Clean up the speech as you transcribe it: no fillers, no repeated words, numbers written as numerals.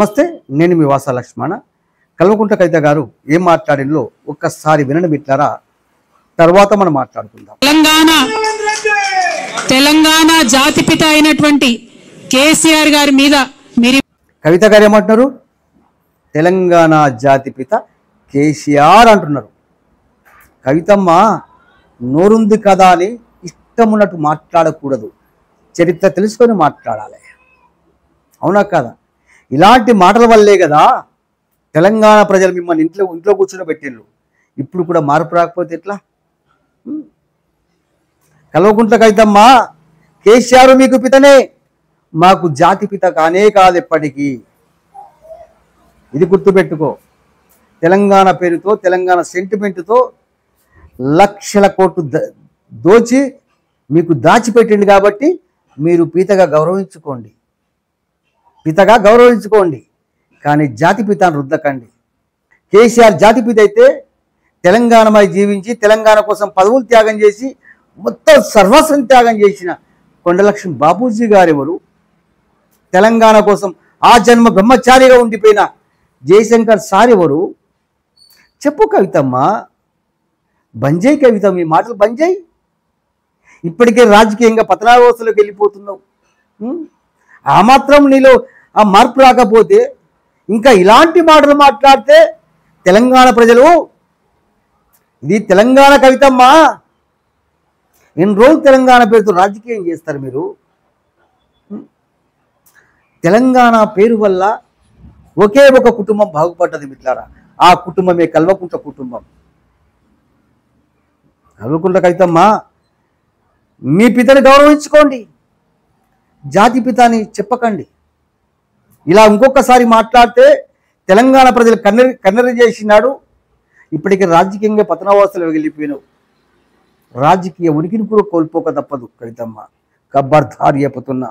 నమస్తే, నేను మీ వాసా లక్ష్మణ. కల్వకుంట్ల కవిత గారు ఏం మాట్లాడిందో ఒక్కసారి వినండి మిత్రులారా, తర్వాత మనం మాట్లాడుకుందాం. తెలంగాణ జాతిపిత అయినటువంటి కేసీఆర్ గారి మీద మీరు కవిత గారు ఏమంటున్నారు? తెలంగాణ జాతిపిత కేసీఆర్ అంటున్నారు. కవితమ్మ నోరుంది కదా అని ఇష్టం ఉన్నట్టు మాట్లాడకూడదు, చరిత్ర తెలుసుకొని మాట్లాడాలి. అవునా కాదా? ఇలాంటి మాటల వల్లే కదా తెలంగాణ ప్రజలు మిమ్మల్ని ఇంట్లో కూర్చొని పెట్టిండ్రు. ఇప్పుడు కూడా మార్పు రాకపోతే ఎట్లా? కల్వకుంట్ల కవితమ్మ, కేసీఆర్ మీకు పితనే, మాకు జాతి పిత కానే కాదు ఎప్పటికీ. ఇది గుర్తుపెట్టుకో. తెలంగాణ పేరుతో, తెలంగాణ సెంటిమెంటుతో లక్షల కోట్లు దోచి మీకు దాచిపెట్టింది కాబట్టి మీరు పితగా గౌరవించుకోండి, కానీ జాతిపితను రుద్దకండి. కేసీఆర్ జాతిపిత అయితే తెలంగాణమై జీవించి తెలంగాణ కోసం పదవులు త్యాగం చేసి మొత్తం సర్వస్వం త్యాగం చేసిన కొండలక్ష్మి బాపూజీ గారు ఎవరు? తెలంగాణ కోసం ఆ జన్మ బ్రహ్మచారిగా ఉండిపోయిన జయశంకర్ సార్ ఎవరు? చెప్పు కవితమ్మ, బంజాయి కవిత, మీ మాటలు బంజాయి. ఇప్పటికే రాజకీయంగా పతనావస్థలోకి వెళ్ళిపోతున్నావు. ఆ మాత్రం నీలో ఆ మార్పు రాకపోతే ఇంకా ఇలాంటి మాటలు మాట్లాడితే తెలంగాణ ప్రజలు, ఇది తెలంగాణ కవితమ్మ, ఎన్ని రోజులు తెలంగాణ పేరుతో రాజకీయం చేస్తారు మీరు? తెలంగాణ పేరు వల్ల ఒకే ఒక కుటుంబం బాగుపడ్డది మిత్రులారా, ఆ కుటుంబమే కల్వకుంట్ల కుటుంబం. కల్వకుంట్ల కవితమ్మ, మీ పితని గౌరవించుకోండి, జాతి పితాని చెప్పకండి. ఇలా ఇంకొకసారి మాట్లాడితే తెలంగాణ ప్రజలు కన్నెరి చేసినాడు. ఇప్పటికీ రాజకీయంగా పతనావాసలు వెళ్ళిపోయినావు. రాజకీయ ఉనికిని కూడా కోల్పోక తప్పదు కవితమ్మ. ఖబర్దార్ చెప్పుతున్నా.